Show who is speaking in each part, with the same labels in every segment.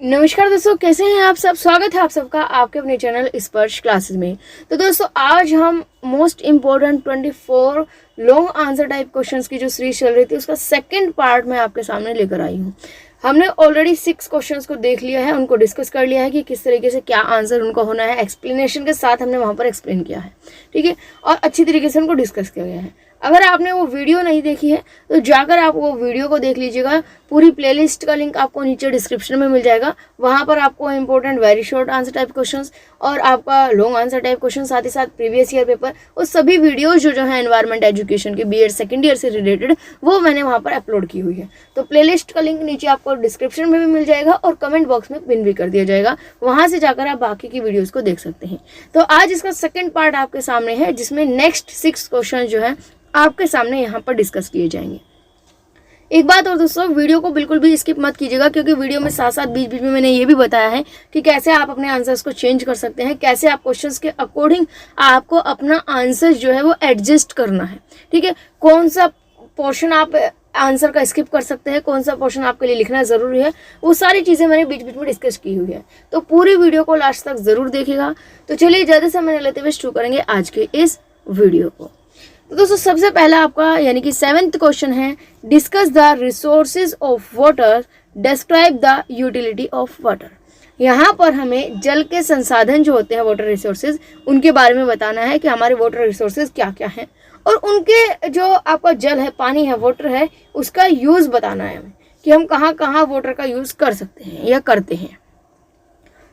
Speaker 1: नमस्कार दोस्तों, कैसे हैं आप सब। स्वागत है आप सबका आपके अपने चैनल स्पर्श क्लासेस में। तो दोस्तों आज हम most important 24 long answer type questions की जो सीरीज चल रही थी उसका सेकंड पार्ट मैं आपके सामने लेकर आई हूँ। हमने ऑलरेडी 6 क्वेश्चंस को देख लिया है, उनको डिस्कस कर लिया है कि किस तरीके से क्या आंसर उनको होना है, एक्सप्लेनेशन के साथ हमने वहाँ पर एक्सप्लेन किया है, ठीक है, और अच्छी तरीके से उनको डिस्कस किया गया है। अगर आपने वो वीडियो नहीं देखी है तो जाकर आप वो वीडियो को देख लीजिएगा। पूरी प्लेलिस्ट का लिंक आपको नीचे डिस्क्रिप्शन में मिल जाएगा। वहाँ पर आपको important very short answer type questions और आपका लॉन्ग आंसर टाइप क्वेश्चन, साथ ही साथ प्रीवियस ईयर पेपर, वो सभी वीडियोज जो है एनवायरमेंट एजुकेशन के बीएड सेकंड ईयर से रिलेटेड, वो मैंने वहाँ पर अपलोड की हुई है। तो प्लेलिस्ट का लिंक नीचे आपको डिस्क्रिप्शन में भी मिल जाएगा और कमेंट बॉक्स में पिन भी कर दिया जाएगा। वहाँ से जाकर आप बाकी की वीडियोज़ को देख सकते हैं। तो आज इसका सेकेंड पार्ट आपके सामने है, जिसमें नेक्स्ट 6 क्वेश्चन जो है आपके सामने यहाँ पर डिस्कस किए जाएंगे। एक बात और दोस्तों, वीडियो को बिल्कुल भी स्किप मत कीजिएगा, क्योंकि वीडियो में साथ साथ बीच बीच में मैंने ये भी बताया है कि कैसे आप अपने आंसर्स को चेंज कर सकते हैं, कैसे आप क्वेश्चंस के अकॉर्डिंग आपको अपना आंसर जो है वो एडजस्ट करना है, ठीक है। कौन सा पोर्शन आप आंसर का स्किप कर सकते हैं, कौन सा पोर्शन आपके लिए लिखना जरूरी है, वो सारी चीज़ें मैंने बीच बीच में डिस्कस की हुई है। तो पूरी वीडियो को लास्ट तक जरूर देखिएगा। तो चलिए ज़्यादा समय लेते हुए शुरू करेंगे आज के इस वीडियो को। तो दोस्तों सबसे पहला आपका यानी कि 7th क्वेश्चन है, discuss the resources of water, describe the utility of water. यहाँ पर हमें जल के संसाधन जो होते हैं, वाटर रिसोर्सेज, उनके बारे में बताना है कि हमारे वाटर रिसोर्सेज क्या क्या हैं और उनके जो आपका जल है, पानी है, वाटर है, उसका यूज़ बताना है हमें कि हम कहाँ कहाँ वाटर का यूज़ कर सकते हैं या करते हैं।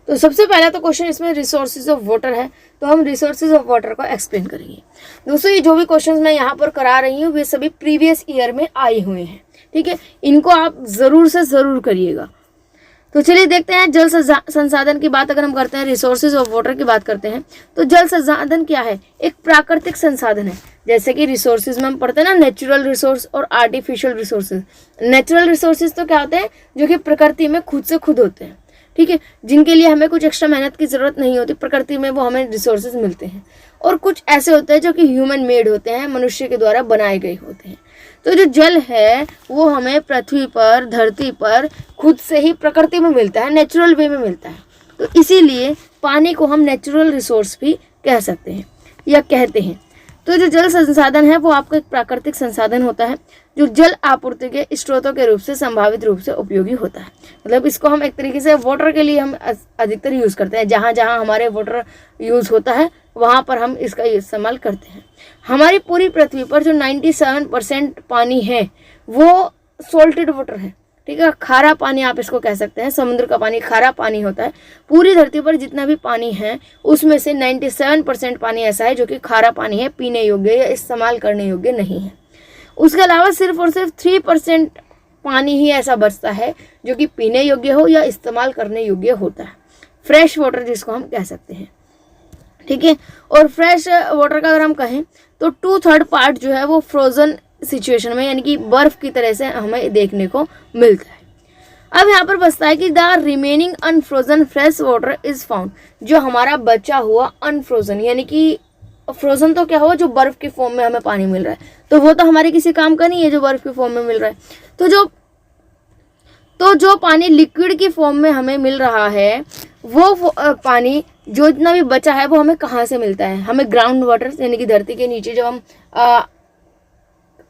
Speaker 1: तो सबसे पहला तो क्वेश्चन इसमें रिसोर्सेज ऑफ वाटर है, तो हम रिसोर्सेज ऑफ वाटर को एक्सप्लेन करेंगे। दोस्तों ये जो भी क्वेश्चंस मैं यहाँ पर करा रही हूँ वे सभी प्रीवियस ईयर में आए हुए हैं, ठीक है। इनको आप ज़रूर से ज़रूर करिएगा। तो चलिए देखते हैं, जल संसाधन की बात अगर हम करते हैं, रिसोर्सेज ऑफ वाटर की बात करते हैं, तो जल संसाधन क्या है? एक प्राकृतिक संसाधन है। जैसे कि रिसोर्सेज में हम पढ़ते हैं ना, नेचुरल रिसोर्स और आर्टिफिशियल रिसोर्सेज। नेचुरल रिसोर्सेज तो क्या होते हैं? जो कि प्रकृति में खुद से खुद होते हैं, ठीक है, जिनके लिए हमें कुछ एक्स्ट्रा मेहनत की ज़रूरत नहीं होती, प्रकृति में वो हमें रिसोर्सेज मिलते हैं। और कुछ ऐसे होते हैं जो कि ह्यूमन मेड होते हैं, मनुष्य के द्वारा बनाए गए होते हैं। तो जो जल है वो हमें पृथ्वी पर, धरती पर खुद से ही प्रकृति में मिलता है, नेचुरल वे में मिलता है। तो इसीलिए पानी को हम नेचुरल रिसोर्स भी कह सकते हैं या कहते हैं। तो जो जल संसाधन है वो आपका एक प्राकृतिक संसाधन होता है जो जल आपूर्ति के स्रोतों के रूप से संभावित रूप से उपयोगी होता है। मतलब इसको हम एक तरीके से वाटर के लिए हम अधिकतर यूज़ करते हैं। जहाँ जहाँ हमारे वाटर यूज़ होता है वहाँ पर हम इसका इस्तेमाल करते हैं। हमारी पूरी पृथ्वी पर जो 97% पानी है वो सॉल्टेड वाटर है, ठीक है, खारा पानी आप इसको कह सकते हैं। समुद्र का पानी खारा पानी होता है। पूरी धरती पर जितना भी पानी है उसमें से 97% पानी ऐसा है जो कि खारा पानी है, पीने योग्य या इस्तेमाल करने योग्य नहीं है। उसके अलावा सिर्फ और सिर्फ 3% पानी ही ऐसा बचता है जो कि पीने योग्य हो या इस्तेमाल करने योग्य होता है, फ्रेश वाटर जिसको हम कह सकते हैं, ठीक है। और फ्रेश वाटर का अगर हम कहें तो 2/3 पार्ट जो है वो फ्रोजन सिचुएशन में, यानी कि बर्फ की तरह से हमें देखने को मिलता है। अब यहाँ पर बचता है कि the remaining unfrozen fresh water is found. जो हमारा बचा हुआ अनफ्रोजन, यानी कि फ्रोजन तो क्या हुआ, जो बर्फ के फॉर्म में हमें पानी मिल रहा है, तो वो तो हमारे किसी काम का नहीं है जो बर्फ के फॉर्म में मिल रहा है। तो जो पानी लिक्विड की फॉर्म में हमें मिल रहा है वो पानी जो इतना भी बचा है वो हमें कहाँ से मिलता है? हमें ग्राउंड वाटर, यानी कि धरती के नीचे जब हम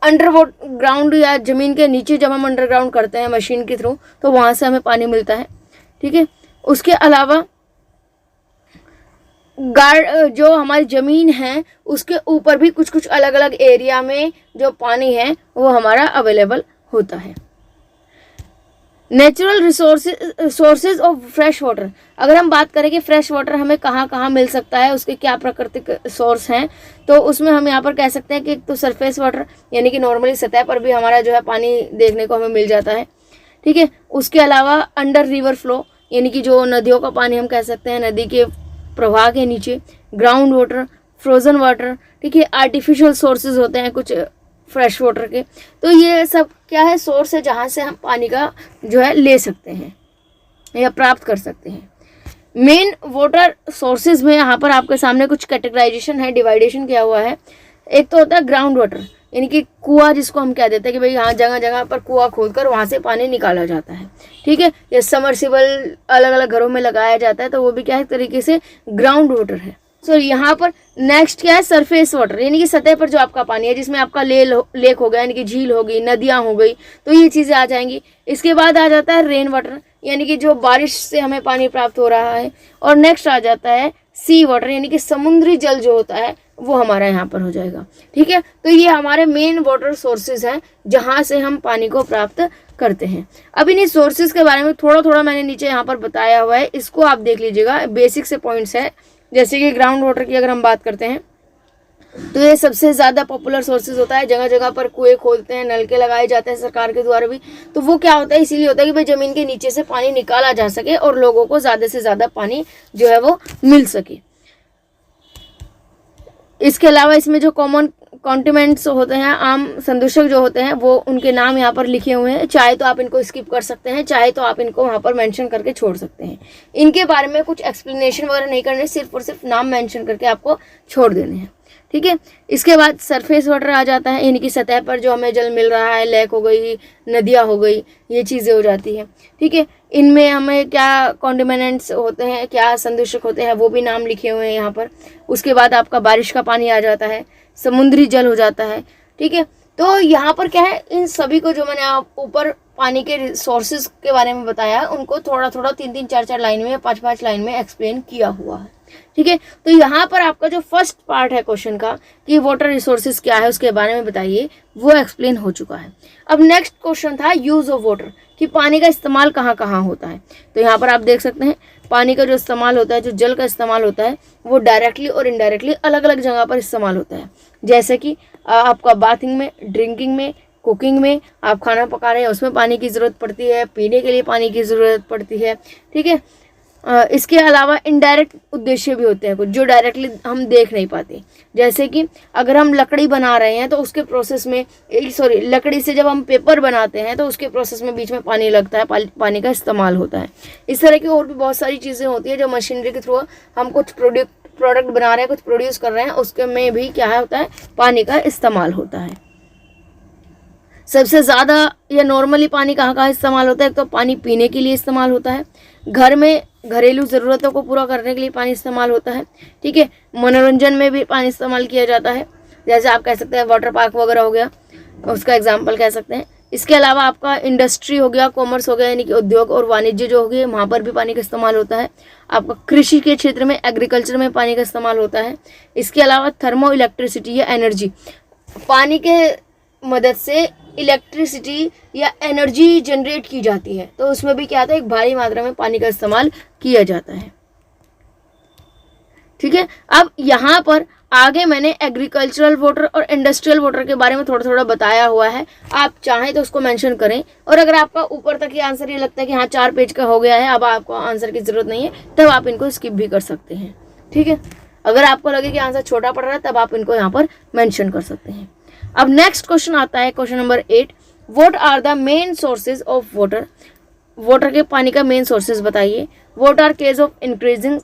Speaker 1: अंडरग्राउंड या ज़मीन के नीचे जब हम अंडरग्राउंड करते हैं मशीन के थ्रू, तो वहाँ से हमें पानी मिलता है, ठीक है। उसके अलावा जो हमारी ज़मीन है उसके ऊपर भी कुछ कुछ अलग अलग एरिया में जो पानी है वो हमारा अवेलेबल होता है। Natural sources of fresh water, अगर हम बात करें कि फ्रेश वाटर हमें कहाँ कहाँ मिल सकता है, उसके क्या प्राकृतिक सोर्स हैं, तो उसमें हम यहाँ पर कह सकते हैं कि एक तो सरफेस वाटर, यानी कि नॉर्मली सतह पर भी हमारा जो है पानी देखने को हमें मिल जाता है, ठीक है। उसके अलावा अंडर रिवर फ्लो, यानी कि जो नदियों का पानी हम कह सकते हैं, नदी के प्रवाह के नीचे, ग्राउंड वाटर, फ्रोजन वाटर, ठीक है। आर्टिफिशियल सोर्सेज होते हैं कुछ फ्रेश वाटर के। तो ये सब क्या है? सोर्स है जहाँ से हम पानी का जो है ले सकते हैं या प्राप्त कर सकते हैं। मेन वाटर सोर्सेज में यहाँ पर आपके सामने कुछ कैटेगराइजेशन है, डिवाइडेशन किया हुआ है। एक तो होता है ग्राउंड वाटर, यानी कि कुआं जिसको हम कह देते हैं कि भाई यहाँ जगह जगह पर कुआं खोदकर वहाँ से पानी निकाला जाता है, ठीक है। ये सबमर्सिबल अलग अलग घरों में लगाया जाता है, तो वो भी क्या है, एक तरीके से ग्राउंड वाटर है। सो यहाँ पर नेक्स्ट क्या है, सरफेस वाटर, यानी कि सतह पर जो आपका पानी है, जिसमें आपका लेक हो गया, यानी कि झील हो गई, नदियाँ हो गई, तो ये चीज़ें आ जाएंगी। इसके बाद आ जाता है रेन वाटर, यानी कि जो बारिश से हमें पानी प्राप्त हो रहा है। और नेक्स्ट आ जाता है सी वाटर, यानी कि समुद्री जल जो होता है वो हमारा यहाँ पर हो जाएगा, ठीक है। तो ये हमारे मेन वाटर सोर्सेज हैं जहाँ से हम पानी को प्राप्त करते हैं। अब इन सोर्सेज के बारे में थोड़ा थोड़ा मैंने नीचे यहाँ पर बताया हुआ है, इसको आप देख लीजिएगा, बेसिक से पॉइंट्स है। जैसे कि ग्राउंड वाटर की अगर हम बात करते हैं तो ये सबसे ज़्यादा पॉपुलर सोर्सेज होता है, जगह जगह पर कुएं खोदते हैं, नलके लगाए जाते हैं सरकार के द्वारा भी। तो वो क्या होता है, इसीलिए होता है कि भाई ज़मीन के नीचे से पानी निकाला जा सके और लोगों को ज़्यादा से ज़्यादा पानी जो है वो मिल सके। इसके अलावा इसमें जो कॉमन कॉन्टिनेंट्स होते हैं, आम संदूषक जो होते हैं, वो उनके नाम यहाँ पर लिखे हुए हैं। चाहे तो आप इनको स्किप कर सकते हैं, चाहे तो आप इनको वहाँ पर मेंशन करके छोड़ सकते हैं। इनके बारे में कुछ एक्सप्लेनेशन वगैरह नहीं करने, सिर्फ और सिर्फ नाम मेंशन करके आपको छोड़ देने हैं, ठीक है। इसके बाद सरफेस वाटर आ जाता है, यानी कि सतह पर जो हमें जल मिल रहा है, लेक हो गई, नदियाँ हो गई, ये चीज़ें हो जाती हैं, ठीक है। इनमें हमें क्या कॉन्टिनेंट्स होते हैं, क्या संदूषक होते हैं, वो भी नाम लिखे हुए हैं यहाँ पर। उसके बाद आपका बारिश का पानी आ जाता है, समुद्री जल हो जाता है, ठीक है। तो यहाँ पर क्या है, इन सभी को जो मैंने आप ऊपर पानी के रिसोर्सेज के बारे में बताया, उनको थोड़ा थोड़ा 3-3, 4-4 लाइन में, 5-5 लाइन में एक्सप्लेन किया हुआ है, ठीक है। तो यहाँ पर आपका जो फर्स्ट पार्ट है क्वेश्चन का कि वाटर रिसोर्सेज क्या है उसके बारे में बताइए, वो एक्सप्लेन हो चुका है। अब नेक्स्ट क्वेश्चन था यूज ऑफ वाटर, कि पानी का इस्तेमाल कहाँ कहाँ होता है। तो यहाँ पर आप देख सकते हैं पानी का जो इस्तेमाल होता है, जो जल का इस्तेमाल होता है, वो डायरेक्टली और इनडायरेक्टली अलग अलग जगह पर इस्तेमाल होता है। जैसे कि आपका बाथिंग में, ड्रिंकिंग में, कुकिंग में, आप खाना पका रहे हैं उसमें पानी की ज़रूरत पड़ती है, पीने के लिए पानी की ज़रूरत पड़ती है, ठीक है। इसके अलावा इनडायरेक्ट उद्देश्य भी होते हैं कुछ, जो डायरेक्टली हम देख नहीं पाते। जैसे कि अगर हम लकड़ी बना रहे हैं तो उसके प्रोसेस में, लकड़ी से जब हम पेपर बनाते हैं तो उसके प्रोसेस में बीच में पानी लगता है, पानी का इस्तेमाल होता है। इस तरह की और भी बहुत सारी चीज़ें होती है जो मशीनरी के थ्रू हम कुछ प्रोडक्ट बना रहे हैं, कुछ प्रोड्यूस कर रहे हैं, उसके में भी क्या होता है, पानी का इस्तेमाल होता है। सबसे ज़्यादा या नॉर्मली पानी कहाँ कहाँ इस्तेमाल होता है, तो पानी पीने के लिए इस्तेमाल होता है, घर में घरेलू ज़रूरतों को पूरा करने के लिए पानी इस्तेमाल होता है, ठीक है। मनोरंजन में भी पानी इस्तेमाल किया जाता है, जैसे आप कह सकते हैं वाटर पार्क वगैरह हो गया, उसका एग्जांपल कह सकते हैं। इसके अलावा आपका इंडस्ट्री हो गया, कॉमर्स हो गया, यानी कि उद्योग और वाणिज्य जो हो गए, वहाँ पर भी पानी का इस्तेमाल होता है। आपका कृषि के क्षेत्र में, एग्रीकल्चर में पानी का इस्तेमाल होता है। इसके अलावा थर्मो इलेक्ट्रिसिटी या एनर्जी, पानी के मदद से इलेक्ट्रिसिटी या एनर्जी जनरेट की जाती है, तो उसमें भी क्या आता है, एक भारी मात्रा में पानी का इस्तेमाल किया जाता है, ठीक है। अब यहाँ पर आगे मैंने एग्रीकल्चरल वाटर और इंडस्ट्रियल वाटर के बारे में थोड़ा थोड़ा बताया हुआ है, आप चाहें तो उसको मेंशन करें। और अगर आपका ऊपर तक ये आंसर ये लगता है कि हाँ 4 पेज का हो गया है, अब आपको आंसर की ज़रूरत नहीं है, तब आप इनको स्किप भी कर सकते हैं, ठीक है। अगर आपको लगे कि आंसर छोटा पड़ रहा है, तब आप इनको यहाँ पर मेंशन कर सकते हैं। अब नेक्स्ट क्वेश्चन आता है, question number 8, what are the main sources of water. Water के पानी का मेन सोर्सेज बताइए। What are causes of increasing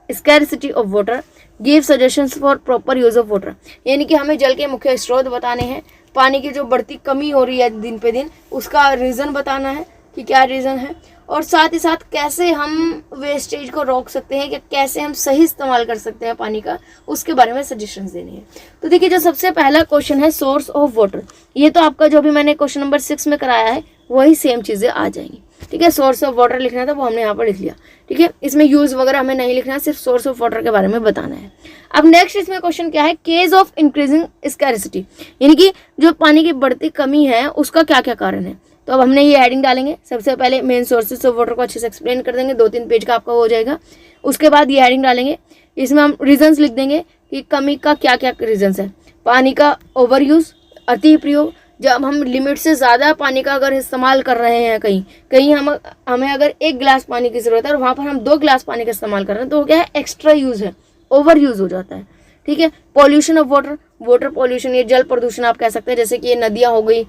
Speaker 1: scarcity of water, give suggestions for proper use of water, यानी कि हमें जल के मुख्य स्रोत बताने हैं, पानी की जो बढ़ती कमी हो रही है दिन पे दिन, उसका रीज़न बताना है कि क्या रीज़न है, और साथ ही साथ कैसे हम वेस्टेज को रोक सकते हैं, कि कैसे हम सही इस्तेमाल कर सकते हैं पानी का, उसके बारे में सजेशंस देने हैं। तो देखिए, जो सबसे पहला क्वेश्चन है सोर्स ऑफ वाटर, ये तो आपका जो भी मैंने क्वेश्चन नंबर 6 में कराया है वही सेम चीज़ें आ जाएंगी, ठीक है। सोर्स ऑफ वाटर लिखना था, वो हमने यहाँ पर लिख लिया, ठीक है। इसमें यूज़ वगैरह हमें नहीं लिखना है, सिर्फ सोर्स ऑफ वाटर के बारे में बताना है। अब नेक्स्ट इसमें क्वेश्चन क्या है, केस ऑफ इंक्रीजिंग स्कैरसिटी, यानी कि जो पानी की बढ़ती कमी है उसका क्या क्या कारण है। तो अब हमने ये हेडिंग डालेंगे, सबसे पहले मेन सोर्सेज ऑफ वाटर को अच्छे से एक्सप्लेन कर देंगे, 2-3 पेज का आपका हो जाएगा। उसके बाद ये हेडिंग डालेंगे, इसमें हम रीजंस लिख देंगे कि कमी का क्या क्या रीजंस है। पानी का ओवर यूज़, अति प्रयोग, जब हम लिमिट से ज़्यादा पानी का अगर इस्तेमाल कर रहे हैं, कहीं हमें अगर 1 गिलास पानी की ज़रूरत है और वहाँ पर हम 2 गिलास पानी का इस्तेमाल कर रहे हैं, तो वो क्या है, एक्स्ट्रा यूज़ है, ओवर यूज़ हो जाता है, ठीक है। Pollution of water, water pollution, ये जल प्रदूषण आप कह सकते हैं, जैसे कि ये नदियाँ हो गई,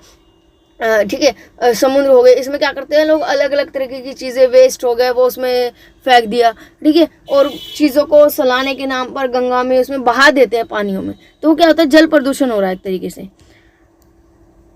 Speaker 1: ठीक है, समुद्र हो गए, इसमें क्या करते हैं लोग, अलग अलग तरीके की चीज़ें, वेस्ट हो गए वो उसमें फेंक दिया, ठीक है, और चीज़ों को सलाने के नाम पर गंगा में उसमें बहा देते हैं पानियों में, तो क्या होता है, जल प्रदूषण हो रहा है एक तरीके से।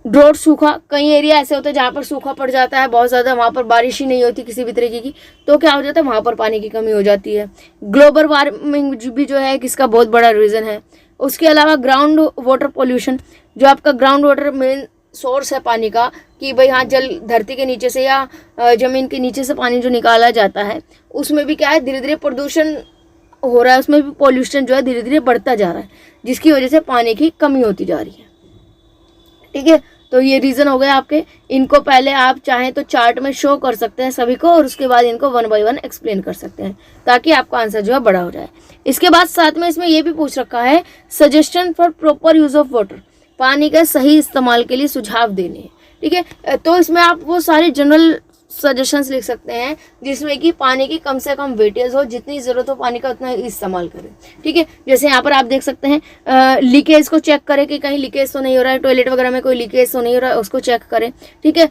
Speaker 1: ड्रॉट सूखा, कई एरिया ऐसे होते हैं जहाँ पर सूखा पड़ जाता है बहुत ज़्यादा, वहाँ पर बारिश ही नहीं होती किसी भी तरीके की, तो क्या हो जाता है वहाँ पर पानी की कमी हो जाती है। ग्लोबल वार्मिंग भी जो है किसका बहुत बड़ा रीज़न है। उसके अलावा ग्राउंड वाटर पोल्यूशन, जो आपका ग्राउंड वाटर मेन सोर्स है पानी का, कि भाई हाँ जल धरती के नीचे से या ज़मीन के नीचे से पानी जो निकाला जाता है उसमें भी क्या है धीरे धीरे प्रदूषण हो रहा है, उसमें भी पॉल्यूशन जो है धीरे धीरे बढ़ता जा रहा है, जिसकी वजह से पानी की कमी होती जा रही है। ठीक है, तो ये रीज़न हो गए आपके। इनको पहले आप चाहें तो चार्ट में शो कर सकते हैं सभी को, और उसके बाद इनको 1 बाय 1 एक्सप्लेन कर सकते हैं ताकि आपका आंसर जो है बड़ा हो जाए। इसके बाद साथ में इसमें ये भी पूछ रखा है suggestion for proper use of water, पानी का सही इस्तेमाल के लिए सुझाव देने हैं। ठीक है, तो इसमें आप वो सारे जनरल सजेशंस लिख सकते हैं जिसमें कि पानी की कम से कम वेटेज हो, जितनी ज़रूरत हो पानी का उतना इस्तेमाल करें। ठीक है, जैसे यहाँ पर आप देख सकते हैं लीकेज को चेक करें कि कहीं लीकेज तो नहीं हो रहा है, टॉयलेट वगैरह में कोई लीकेज तो नहीं हो रहा है, उसको चेक करें। ठीक है,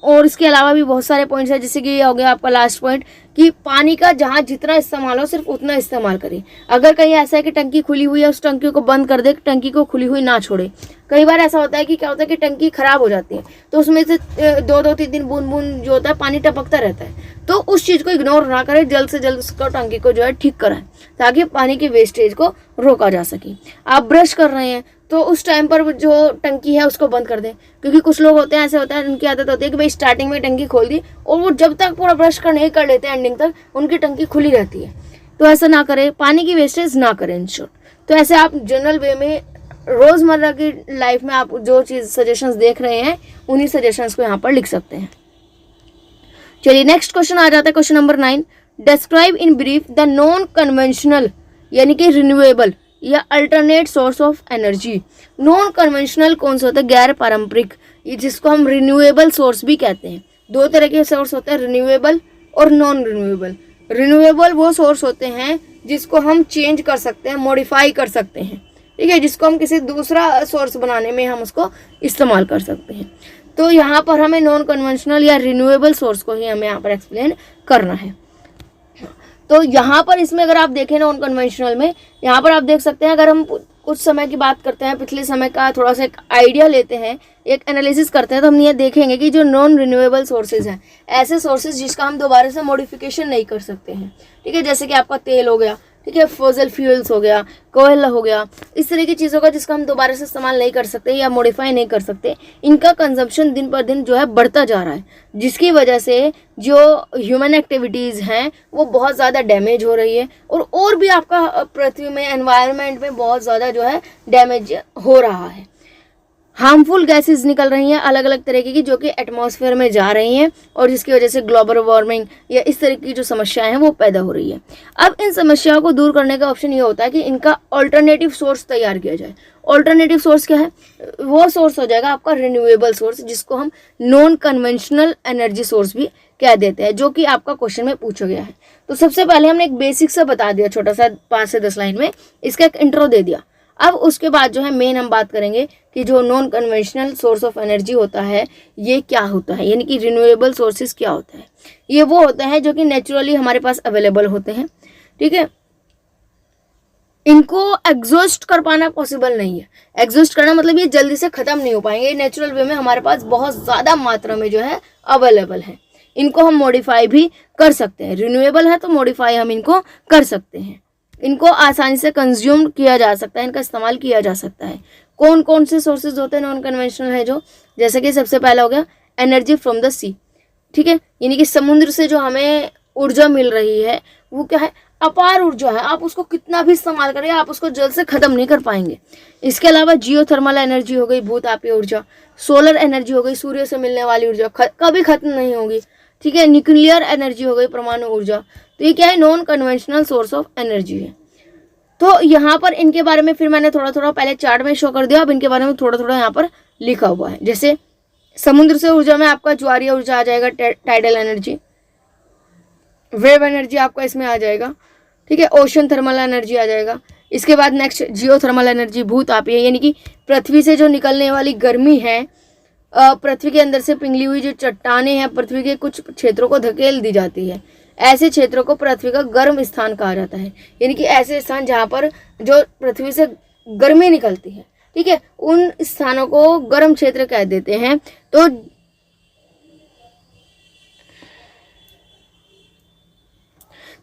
Speaker 1: और इसके अलावा भी बहुत सारे पॉइंट्स हैं, जैसे कि ये हो गया आपका लास्ट पॉइंट कि पानी का जहाँ जितना इस्तेमाल हो सिर्फ उतना इस्तेमाल करें। अगर कहीं ऐसा है कि टंकी खुली हुई है उस टंकी को बंद कर दे, टंकी को खुली हुई ना छोड़े। कई बार ऐसा होता है कि क्या होता है कि टंकी खराब हो जाती है तो उसमें से 2-3 बूंद बूंद जो होता है पानी टपकता रहता है, तो उस चीज़ को इग्नोर ना करें, जल्द से जल्द उसको टंकी को जो है ठीक कराएं ताकि पानी की वेस्टेज को रोका जा सके। आप ब्रश कर रहे हैं तो उस टाइम पर जो टंकी है उसको बंद कर दें, क्योंकि कुछ लोग होते हैं ऐसे होता है उनकी आदत होती है कि भाई स्टार्टिंग में टंकी खोल दी और वो जब तक पूरा ब्रश कर नहीं कर लेते एंडिंग तक उनकी टंकी खुली रहती है। तो ऐसा ना करें, पानी की वेस्टेज ना करें इन शॉर्ट। तो ऐसे आप जनरल वे में रोज़मर्रा की लाइफ में आप जो चीज़ सजेशंस देख रहे हैं उन्हीं सजेशंस को यहाँ पर लिख सकते हैं। चलिए नेक्स्ट क्वेश्चन आ जाता है, question number 9। Describe in brief the non conventional यानी कि रिन्यूएबल या alternate source of energy. Non conventional कौन सा होता है? गैर पारंपरिक, ये जिसको हम रिन्यूएबल सोर्स भी कहते हैं। दो तरह के सोर्स होते हैं, रिन्यूएबल और नॉन रिन्यूएबल। रिन्यूएबल वो सोर्स होते हैं जिसको हम चेंज कर सकते हैं, मॉडिफाई कर सकते हैं। ठीक है, जिसको हम किसी दूसरा सोर्स बनाने में हम उसको इस्तेमाल कर सकते हैं। तो यहाँ पर हमें नॉन कन्वेंशनल या रिन्यूएबल सोर्स को ही हमें यहाँ पर एक्सप्लेन करना है। तो यहाँ पर इसमें अगर आप देखें नॉन कन्वेंशनल में, यहाँ पर आप देख सकते हैं, अगर हम कुछ समय की बात करते हैं, पिछले समय का थोड़ा सा एक आइडिया लेते हैं, एक एनालिसिस करते हैं, तो हम ये देखेंगे कि जो नॉन रिन्यूएबल सोर्सेज हैं, ऐसे सोर्सेज जिसका हम दोबारा से मॉडिफिकेशन नहीं कर सकते हैं। ठीक है, जैसे कि आपका तेल हो गया, ठीक है, फॉसिल फ्यूल्स हो गया, कोयला हो गया, इस तरह की चीज़ों का जिसका हम दोबारा से इस्तेमाल नहीं कर सकते या मॉडिफाई नहीं कर सकते, इनका कंजम्पशन दिन पर दिन जो है बढ़ता जा रहा है, जिसकी वजह से जो ह्यूमन एक्टिविटीज़ हैं वो बहुत ज़्यादा डैमेज हो रही है, और भी आपका पृथ्वी में, एनवायरनमेंट में बहुत ज़्यादा जो है डैमेज हो रहा है। हार्मफुल गैसेस निकल रही हैं अलग अलग तरीके की, जो कि एटमॉस्फेयर में जा रही हैं, और जिसकी वजह से ग्लोबल वार्मिंग या इस तरह की जो समस्याएं हैं वो पैदा हो रही है। अब इन समस्याओं को दूर करने का ऑप्शन ये होता है कि इनका ऑल्टरनेटिव सोर्स तैयार किया जाए। ऑल्टरनेटिव सोर्स क्या है? वो सोर्स हो जाएगा आपका रिन्यूएबल सोर्स, जिसको हम नॉन कन्वेंशनल एनर्जी सोर्स भी कह देते हैं, जो कि आपका क्वेश्चन में पूछा गया है। तो सबसे पहले हमने एक बेसिक सा बता दिया, छोटा सा 5 से 10 लाइन में इसका एक इंट्रो दे दिया। अब उसके बाद जो है मेन हम बात करेंगे कि जो non conventional source of energy होता है ये क्या होता है, यानी कि रिन्यूएबल सोर्सेज क्या होता है। ये वो होते हैं जो कि नेचुरली हमारे पास अवेलेबल होते हैं। ठीक है, इनको एग्जॉस्ट कर पाना पॉसिबल नहीं है। एग्जॉस्ट करना मतलब ये जल्दी से खत्म नहीं हो पाएंगे, नेचुरल वे में हमारे पास बहुत ज़्यादा मात्रा में जो है अवेलेबल है। इनको हम मॉडिफाई भी कर सकते हैं, रिन्यूएबल है तो मॉडिफाई हम इनको कर सकते हैं। इनको आसानी से कंज्यूम किया जा सकता है, इनका इस्तेमाल किया जा सकता है। कौन कौन से सोर्सेज होते हैं नॉन कन्वेंशनल है जो, जैसे कि सबसे पहला हो गया एनर्जी फ्रॉम द सी। ठीक है, यानी कि समुद्र से जो हमें ऊर्जा मिल रही है वो क्या है? अपार ऊर्जा है, आप उसको कितना भी इस्तेमाल करें आप उसको जल्द से ख़त्म नहीं कर पाएंगे। इसके अलावा जियोथर्मल एनर्जी हो गई, भूतापीय ऊर्जा। सोलर एनर्जी हो गई, सूर्य से मिलने वाली ऊर्जा कभी खत्म नहीं होगी। ठीक है, न्यूक्लियर एनर्जी हो गई, परमाणु ऊर्जा। तो ये क्या है? Non conventional source of energy है। तो यहाँ पर इनके बारे में फिर मैंने थोड़ा थोड़ा पहले चार्ट में शो कर दिया, अब इनके बारे में थोड़ा थोड़ा यहाँ पर लिखा हुआ है। जैसे समुद्र से ऊर्जा में आपका ज्वारीय ऊर्जा आ जाएगा, टाइडल एनर्जी। वेव एनर्जी आपका इसमें आ जाएगा। ठीक है, ओशन थर्मल एनर्जी आ जाएगा। इसके बाद नेक्स्ट जियो थर्मल एनर्जी, भूतापीय, यानी कि पृथ्वी से जो निकलने वाली गर्मी है, पृथ्वी के अंदर से पिघली हुई जो चट्टानें हैं पृथ्वी के कुछ क्षेत्रों को धकेल दी जाती है। ऐसे क्षेत्रों को पृथ्वी का गर्म स्थान कहा जाता है, यानी कि ऐसे स्थान जहाँ पर जो पृथ्वी से गर्मी निकलती है। ठीक है, उन स्थानों को गर्म क्षेत्र कह देते हैं।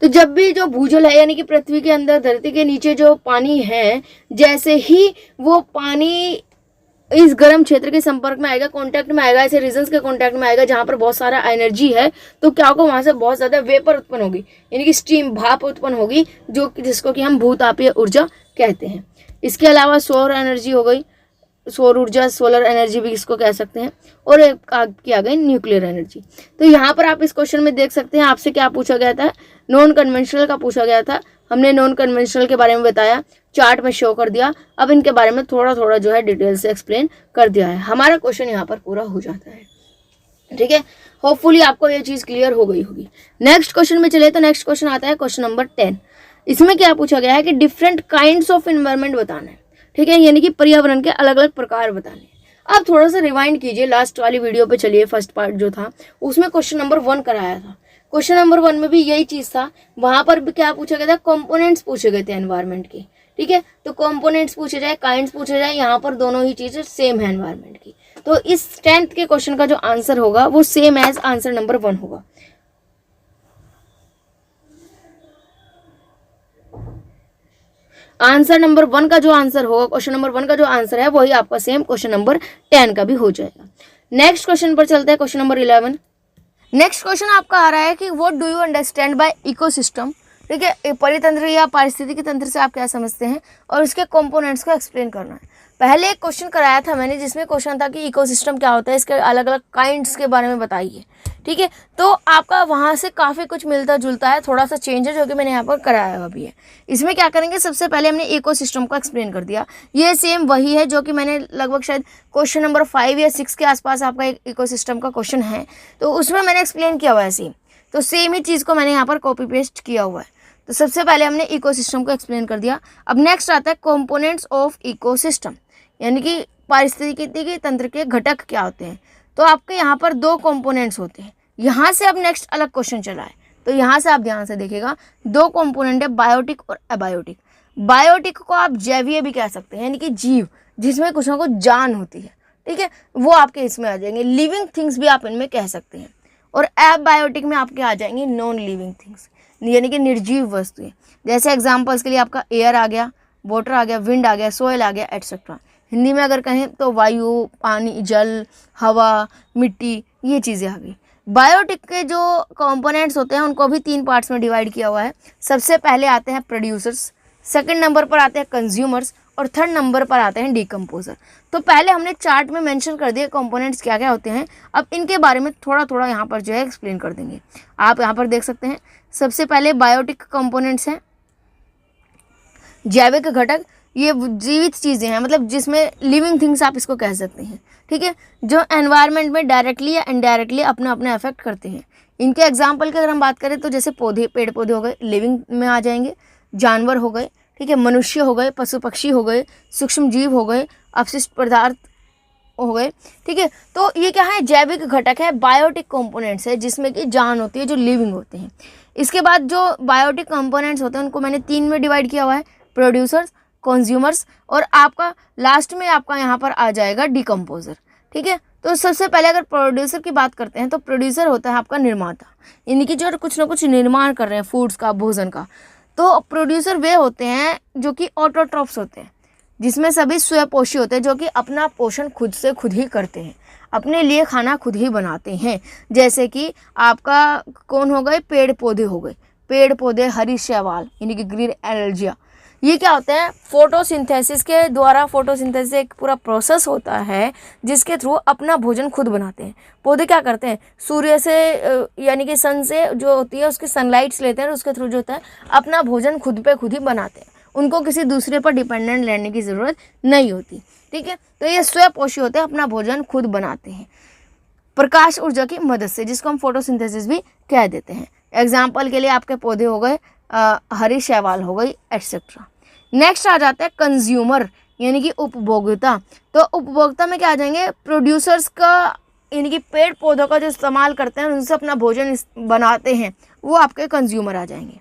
Speaker 1: तो जब भी जो भूजल है यानी कि पृथ्वी के अंदर धरती के नीचे जो पानी है, जैसे ही वो पानी इस गर्म क्षेत्र के संपर्क में आएगा, कांटेक्ट में आएगा, ऐसे रीजन्स के कांटेक्ट में आएगा जहां पर बहुत सारा एनर्जी है, तो क्या होगा, वहां से बहुत ज्यादा वेपर उत्पन्न होगी, यानी कि स्टीम, भाप उत्पन्न होगी, जिसको कि हम भूतापीय ऊर्जा कहते हैं। इसके अलावा सौर एनर्जी हो गई, सौर ऊर्जा, सोलर एनर्जी भी इसको कह सकते हैं, और एक आ गई न्यूक्लियर एनर्जी। तो यहाँ पर आप इस क्वेश्चन में देख सकते हैं आपसे क्या पूछा गया था, नॉन कन्वेंशनल का पूछा गया था। हमने नॉन कन्वेंशनल के बारे में बताया, चार्ट में शो कर दिया, अब इनके बारे में थोड़ा थोड़ा जो है डिटेल से एक्सप्लेन कर दिया है। हमारा क्वेश्चन यहाँ पर पूरा हो जाता है। ठीक है, होपफुली आपको ये चीज क्लियर हो गई होगी। नेक्स्ट क्वेश्चन में चले तो नेक्स्ट क्वेश्चन आता है क्वेश्चन नंबर 10। इसमें क्या पूछा गया है कि डिफरेंट काइंड्स ऑफ एनवायरनमेंट बताना है। ठीक है, यानी कि पर्यावरण के अलग अलग प्रकार बताने। अब थोड़ा सा रिवाइंड कीजिए, लास्ट वाली वीडियो पे चलिए, फर्स्ट पार्ट जो था उसमें क्वेश्चन नंबर 1 कराया था। क्वेश्चन नंबर 1 में भी यही चीज था, वहां पर भी क्या पूछा गया था, कंपोनेंट्स पूछे गए थे एनवायरनमेंट के। ठीक है, तो कंपोनेंट्स पूछे जाए, काइंड्स पूछे जाए, यहाँ पर दोनों ही चीजें सेम है एनवायरनमेंट की। तो इस 10th के क्वेश्चन का जो आंसर होगा वो सेम एज आंसर नंबर 1 होगा। आंसर नंबर 1 का जो आंसर होगा, क्वेश्चन नंबर 1 का जो आंसर है वही आपका सेम क्वेश्चन नंबर 10 का भी हो जाएगा। नेक्स्ट क्वेश्चन पर चलते हैं, क्वेश्चन नंबर 11। नेक्स्ट क्वेश्चन आपका आ रहा है कि what do you understand by ecosystem. ठीक है, परितंत्र या पारिस्थितिकी तंत्र से आप क्या समझते हैं, और इसके कंपोनेंट्स को एक्सप्लेन करना है। पहले एक क्वेश्चन कराया था मैंने, जिसमें क्वेश्चन था कि इकोसिस्टम क्या होता है, इसके अलग अलग काइंड्स के बारे में बताइए। ठीक है, तो आपका वहां से काफी कुछ मिलता जुलता है, थोड़ा सा चेंज है जो कि मैंने यहाँ पर कराया हुआ भी है। इसमें क्या करेंगे, सबसे पहले हमने इकोसिस्टम को एक्सप्लेन कर दिया। ये सेम वही है जो कि मैंने लगभग शायद क्वेश्चन नंबर 5 या 6 के आसपास आपका एक इकोसिस्टम का क्वेश्चन है, तो उसमें मैंने एक्सप्लेन किया हुआ है सेम। तो सेम ही चीज को मैंने यहाँ पर कॉपी पेस्ट किया हुआ है। तो सबसे पहले हमने इकोसिस्टम को एक्सप्लेन कर दिया। अब नेक्स्ट आता है कंपोनेंट्स ऑफ इकोसिस्टम, यानी कि पारिस्थितिकी तंत्र के घटक क्या होते हैं। तो आपके यहाँ पर 2 कंपोनेंट्स होते हैं। यहाँ से अब नेक्स्ट अलग क्वेश्चन चला है, तो यहाँ से आप ध्यान से देखिएगा, 2 कंपोनेंट है, बायोटिक और एबायोटिक। बायोटिक को आप जैवीय भी कह सकते हैं, यानी कि जीव, जिसमें कुछ ना कुछ जान होती है। ठीक है, वो आपके इसमें आ जाएंगे। लिविंग थिंग्स भी आप इनमें कह सकते हैं। और एबायोटिक में आपके आ जाएंगे नॉन लिविंग थिंग्स, यानी कि निर्जीव वस्तुएं। जैसे एग्जाम्पल्स के लिए आपका एयर आ गया, वाटर आ गया, विंड आ गया, सोयल आ गया, एटसेट्रा। हिंदी में अगर कहें तो वायु, पानी, जल, हवा, मिट्टी, ये चीज़ें आ गई। बायोटिक के जो कंपोनेंट्स होते हैं उनको भी 3 पार्ट्स में डिवाइड किया हुआ है। सबसे पहले आते हैं प्रोड्यूसर्स, सेकंड नंबर पर आते हैं कंज्यूमर्स, और थर्ड नंबर पर आते हैं डिकम्पोजर। तो पहले हमने चार्ट में मेंशन कर दिए कंपोनेंट्स क्या क्या होते हैं। अब इनके बारे में थोड़ा थोड़ा यहाँ पर जो है एक्सप्लेन कर देंगे। आप यहाँ पर देख सकते हैं, सबसे पहले बायोटिक कंपोनेंट्स हैं, जैविक घटक। ये जीवित चीज़ें हैं, मतलब जिसमें लिविंग थिंग्स आप इसको कह सकते हैं। ठीक है, जो एनवायरनमेंट में डायरेक्टली या इनडायरेक्टली अपना अपना इफेक्ट करते हैं। इनके एग्जाम्पल की अगर हम बात करें तो जैसे पौधे, पेड़ पौधे हो गए, लिविंग में आ जाएंगे। जानवर हो गए, ठीक है, मनुष्य हो गए, पशु पक्षी हो गए, सूक्ष्म जीव हो गए, अपशिष्ट पदार्थ हो गए। ठीक है, तो ये क्या है, जैविक घटक है, बायोटिक कंपोनेंट्स है, जिसमें कि जान होती है, जो लिविंग होते हैं। इसके बाद जो बायोटिक कंपोनेंट्स होते हैं उनको मैंने 3 में डिवाइड किया हुआ है, प्रोड्यूसर्स, कंज्यूमर्स, और आपका लास्ट में आपका यहाँ पर आ जाएगा डिकम्पोजर। ठीक है, तो सबसे पहले अगर प्रोड्यूसर की बात करते हैं तो प्रोड्यूसर होता है आपका निर्माता, यानी कि जो कुछ ना कुछ निर्माण कर रहे हैं फूड्स का, भोजन का। तो प्रोड्यूसर वे होते हैं जो कि ऑटोट्रॉफ्स होते हैं, जिसमें सभी स्वपोषी होते हैं, जो कि अपना पोषण खुद से खुद ही करते हैं, अपने लिए खाना खुद ही बनाते हैं। जैसे कि आपका कौन हो गए, पेड़ पौधे हो गए, पेड़ पौधे, हरी शैवाल यानी कि ग्रीन एल्जिया। ये क्या होते हैं, फोटोसिंथेसिस के द्वारा, फोटोसिंथेसिस एक पूरा प्रोसेस होता है जिसके थ्रू अपना भोजन खुद बनाते हैं। पौधे क्या करते हैं, सूर्य से यानी कि सन से जो होती है उसकी सनलाइट्स लेते हैं, और उसके थ्रू जो होता है अपना भोजन खुद पे खुद ही बनाते हैं। उनको किसी दूसरे पर डिपेंडेंट रहने की ज़रूरत नहीं होती। ठीक है, तो ये स्वपोषी होते हैं, अपना भोजन खुद बनाते हैं प्रकाश ऊर्जा की मदद से, जिसको हम फोटोसिंथेसिस भी कह देते हैं। एग्जाम्पल के लिए आपके पौधे हो गए, हरी शैवाल हो गई, एटसेट्रा। नेक्स्ट आ जाता है कंज्यूमर, यानी कि उपभोक्ता। तो उपभोक्ता में क्या आ जाएंगे, प्रोड्यूसर्स का, यानी कि पेड़ पौधों का जो इस्तेमाल करते हैं, उनसे अपना भोजन बनाते हैं, वो आपके कंज्यूमर आ जाएंगे।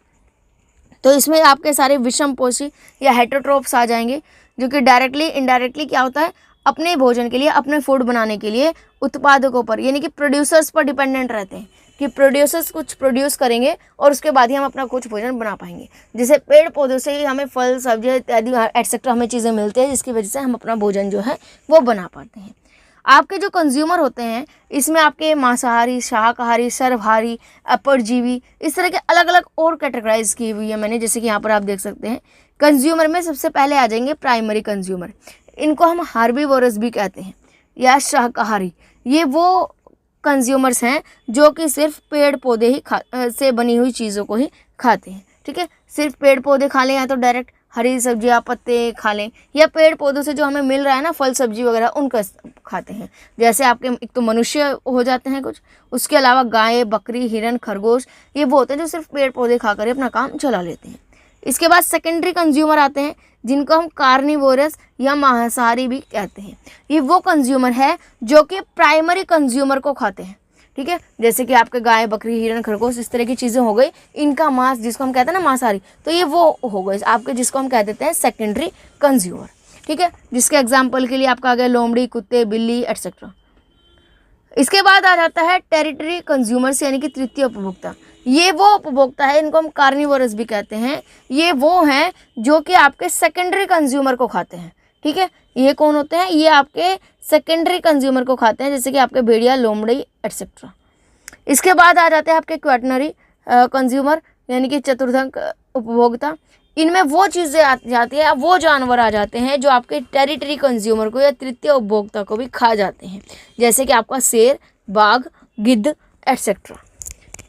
Speaker 1: तो इसमें आपके सारे विषमपोषी या हेटेरोट्रोप्स आ जाएंगे, जो कि डायरेक्टली इनडायरेक्टली क्या होता है, अपने भोजन के लिए, अपने फूड बनाने के लिए उत्पादकों पर यानी कि प्रोड्यूसर्स पर डिपेंडेंट रहते हैं कि प्रोड्यूसर्स कुछ प्रोड्यूस करेंगे और उसके बाद ही हम अपना कुछ भोजन बना पाएंगे। जैसे पेड़ पौधों से ही हमें फल सब्जी इत्यादि एटसेट्रा हमें चीज़ें मिलती हैं, जिसकी वजह से हम अपना भोजन जो है वो बना पाते हैं। आपके जो कंज्यूमर होते हैं इसमें आपके मांसाहारी, शाकाहारी, सर्वहारी, अपरजीवी, इस तरह के अलग अलग और कैटेगराइज की हुई है मैंने, जैसे कि यहाँ पर आप देख सकते हैं। कंज्यूमर में सबसे पहले आ जाएंगे प्राइमरी कंज्यूमर, इनको हम हार्बीवोरस भी कहते हैं या शाकाहारी। ये वो कंज्यूमर्स हैं जो कि सिर्फ पेड़ पौधे ही से बनी हुई चीज़ों को ही खाते हैं। ठीक है, सिर्फ पेड़ पौधे खा लें या तो डायरेक्ट हरी सब्जियां पत्ते खा लें, या पेड़ पौधों से जो हमें मिल रहा है ना फल सब्जी वगैरह उनका खाते हैं। जैसे आपके एक तो मनुष्य हो जाते हैं कुछ, उसके अलावा गाय, बकरी, हिरन, खरगोश, ये वो होते हैं जो सिर्फ पेड़ पौधे खाकर अपना काम चला लेते हैं। इसके बाद सेकेंडरी कंज्यूमर आते हैं जिनको हम कार्निवोरस या मांसाहारी भी कहते हैं। ये वो कंज्यूमर है जो कि प्राइमरी कंज्यूमर को खाते हैं। ठीक है, जैसे कि आपके गाय, बकरी, हिरन, खरगोश, इस तरह की चीज़ें हो गई, इनका मांस जिसको हम कहते हैं ना मांसाहारी, तो ये वो हो गए आपके जिसको हम कह देते हैं सेकेंडरी कंज्यूमर। ठीक है, जिसके एग्जाम्पल के लिए आपका आ गया लोमड़ी, कुत्ते, बिल्ली एटसेट्रा। इसके बाद आ जाता है टेरिटरी कंज्यूमर्स यानी कि तृतीय उपभोक्ता। ये वो उपभोक्ता है, इनको हम कार्निवोरस भी कहते हैं। ये वो हैं जो कि आपके सेकेंडरी कंज्यूमर को खाते हैं। ठीक है, ये कौन होते हैं, ये आपके सेकेंडरी कंज्यूमर को खाते हैं, जैसे कि आपके भेड़िया, लोमड़ी एटसेट्रा। इसके बाद आ जाते हैं आपके क्वाटनरी कंज्यूमर यानी कि चतुर्थक उपभोक्ता। इनमें वो चीज़ें आ जाती है, वो जानवर आ जाते हैं जो आपके टेरिटरी कंज्यूमर को या तृतीय उपभोक्ता को भी खा जाते हैं, जैसे कि आपका शेर, बाघ, गिद्ध एटसेट्रा।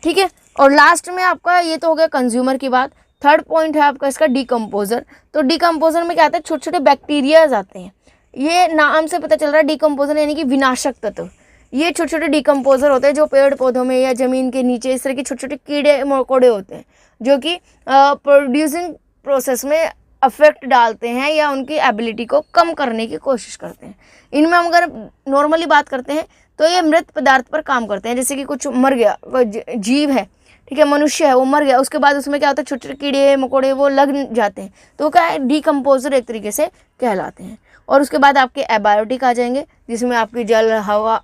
Speaker 1: ठीक है, और लास्ट में आपका ये तो हो गया कंज्यूमर की बात। थर्ड पॉइंट है आपका इसका डिकम्पोजर। तो डिकम्पोजर में क्या आता है, छोटे छोटे बैक्टीरियाज आते हैं। ये नाम से पता चल रहा है डिकम्पोजर यानी कि विनाशक तत्व। ये छोटे छोटे डिकम्पोजर होते हैं जो पेड़ पौधों में या ज़मीन के नीचे इस तरह के छोटे छोटे कीड़े मकोड़े होते हैं जो कि प्रोड्यूसिंग प्रोसेस में अफेक्ट डालते हैं या उनकी एबिलिटी को कम करने की कोशिश करते हैं। इनमें हम अगर नॉर्मली बात करते हैं तो ये मृत पदार्थ पर काम करते हैं, जैसे कि कुछ मर गया, कोई जीव है, ठीक है, मनुष्य है, वो मर गया, उसके बाद उसमें क्या होता है छोटे छोटे कीड़े मकोड़े वो लग जाते हैं, तो क्या है डिकम्पोजर एक तरीके से कहलाते हैं। और उसके बाद आपके एबायोटिक आ जाएंगे जिसमें आपकी जल, हवा,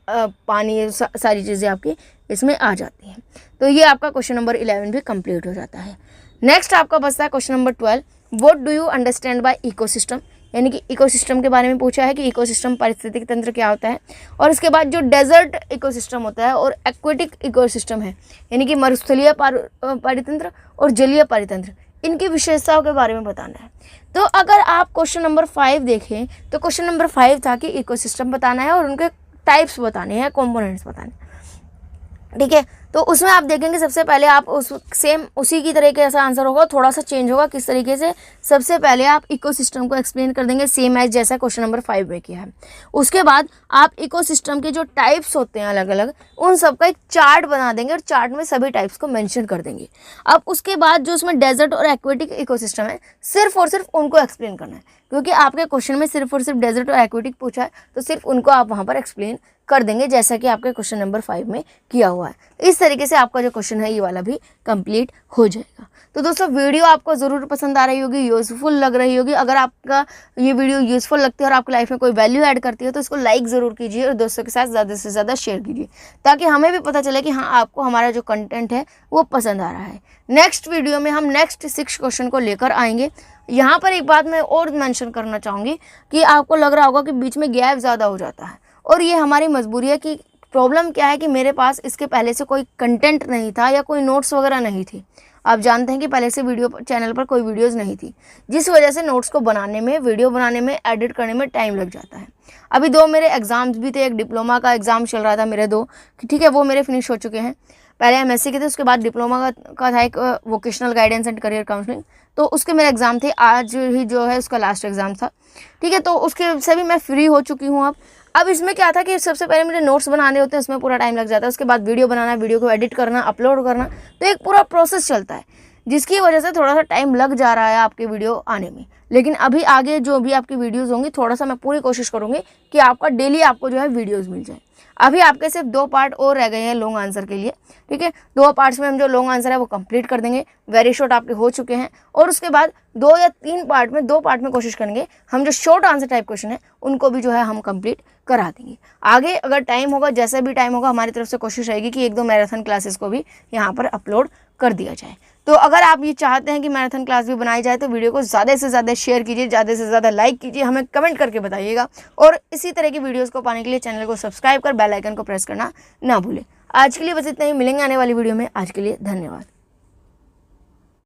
Speaker 1: पानी, सारी चीज़ें आपकी इसमें आ जाती हैं। तो ये आपका क्वेश्चन नंबर 11 भी कंप्लीट हो जाता है। नेक्स्ट आपका बचता है question number 12, what do you understand by ecosystem, यानी कि इकोसिस्टम के बारे में पूछा है कि इकोसिस्टम पारिस्थितिक तंत्र क्या होता है। और इसके बाद जो डेजर्ट इकोसिस्टम होता है और एक्वेटिक इकोसिस्टम है यानी कि मरुस्थलीय पारितंत्र और जलीय पारितंत्र, इनकी विशेषताओं के बारे में बताना है। तो अगर आप क्वेश्चन नंबर 5 देखें तो क्वेश्चन नंबर 5 था कि इकोसिस्टम बताना है और उनके टाइप्स बताने हैं, कंपोनेंट्स बताने हैं। ठीक है, तो उसमें आप देखेंगे सबसे पहले आप उसी की तरह का आंसर होगा, थोड़ा सा चेंज होगा। किस तरीके से, सबसे पहले आप इकोसिस्टम को एक्सप्लेन कर देंगे सेम एज जैसा क्वेश्चन नंबर 5 में किया है। उसके बाद आप इकोसिस्टम के जो टाइप्स होते हैं अलग अलग, उन सबका एक चार्ट बना देंगे और चार्ट में सभी टाइप्स को मेंशन कर देंगे। अब उसके बाद जो उसमें डेजर्ट और एक्वेटिक इकोसिस्टम है, सिर्फ और सिर्फ उनको एक्सप्लेन करना है, क्योंकि आपके क्वेश्चन में सिर्फ और सिर्फ डेजर्ट और एक्वेटिक पूछा है, तो सिर्फ उनको आप वहाँ पर एक्सप्लेन कर देंगे जैसा कि आपके क्वेश्चन नंबर 5 में किया हुआ है। इस तरीके से आपका जो क्वेश्चन है ये वाला भी कंप्लीट हो जाएगा। तो दोस्तों वीडियो आपको ज़रूर पसंद आ रही होगी, यूज़फुल लग रही होगी। अगर आपका ये वीडियो यूज़फुल लगती है और आपकी लाइफ में कोई वैल्यू ऐड करती है तो इसको लाइक ज़रूर कीजिए और दोस्तों के साथ ज़्यादा से ज़्यादा शेयर कीजिए, ताकि हमें भी पता चले कि हाँ आपको हमारा जो कंटेंट है वो पसंद आ रहा है। नेक्स्ट वीडियो में हम नेक्स्ट 6 क्वेश्चन को लेकर आएंगे। यहाँ पर एक बात मैं और मेंशन करना चाहूँगी कि आपको लग रहा होगा कि बीच में गैप ज़्यादा हो जाता है, और ये हमारी मजबूरी है कि प्रॉब्लम क्या है कि मेरे पास इसके पहले से कोई कंटेंट नहीं था या कोई नोट्स वगैरह नहीं थी। आप जानते हैं कि पहले से वीडियो चैनल पर कोई वीडियोस नहीं थी, जिस वजह से नोट्स को बनाने में, वीडियो बनाने में, एडिट करने में टाइम लग जाता है। अभी 2 मेरे एग्ज़ाम्स भी थे, एक डिप्लोमा का एग्ज़ाम चल रहा था मेरे 2, ठीक है, वो मेरे फिनिश हो चुके हैं। पहले MSc के थे, उसके बाद डिप्लोमा का था एक vocational guidance and career counselling, तो उसके मेरे एग्ज़ाम थे, आज ही जो है उसका लास्ट एग्ज़ाम था। ठीक है, तो उसके से भी मैं फ्री हो चुकी हूँ अब इसमें क्या था कि सबसे पहले मुझे नोट्स बनाने होते हैं, उसमें पूरा टाइम लग जाता है। उसके बाद वीडियो बनाना, वीडियो को एडिट करना, अपलोड करना, तो एक पूरा प्रोसेस चलता है। जिसकी वजह से थोड़ा सा टाइम लग जा रहा है आपके वीडियो आने में। लेकिन अभी आगे जो भी आपकी वीडियोस होंगी थोड़ा सा मैं पूरी कोशिश करूँगी कि आपका डेली आपको जो है वीडियोस मिल जाए। अभी आपके सिर्फ 2 पार्ट और रह गए हैं लॉन्ग आंसर के लिए, ठीक है। 2 पार्ट्स में हम जो लॉन्ग आंसर है वो कंप्लीट कर देंगे। वेरी शॉर्ट आपके हो चुके हैं और उसके बाद 2 या 3 पार्ट में 2 पार्ट में कोशिश करेंगे हम जो शॉर्ट आंसर टाइप क्वेश्चन है उनको भी जो है हम कंप्लीट करा देंगे। आगे अगर टाइम होगा, जैसे भी टाइम होगा, हमारी तरफ से कोशिश रहेगी कि 1-2 मैराथन क्लासेस को भी यहाँ पर अपलोड कर दिया जाए। तो अगर आप ये चाहते हैं कि मैराथन क्लास भी बनाई जाए तो वीडियो को ज़्यादा से ज़्यादा शेयर कीजिए, ज़्यादा से ज़्यादा लाइक कीजिए, हमें कमेंट करके बताइएगा। और इसी तरह की वीडियोस को पाने के लिए चैनल को सब्सक्राइब कर बेल आइकन को प्रेस करना ना भूलें। आज के लिए बस इतना ही, मिलेंगे आने वाली वीडियो में। आज के लिए धन्यवाद।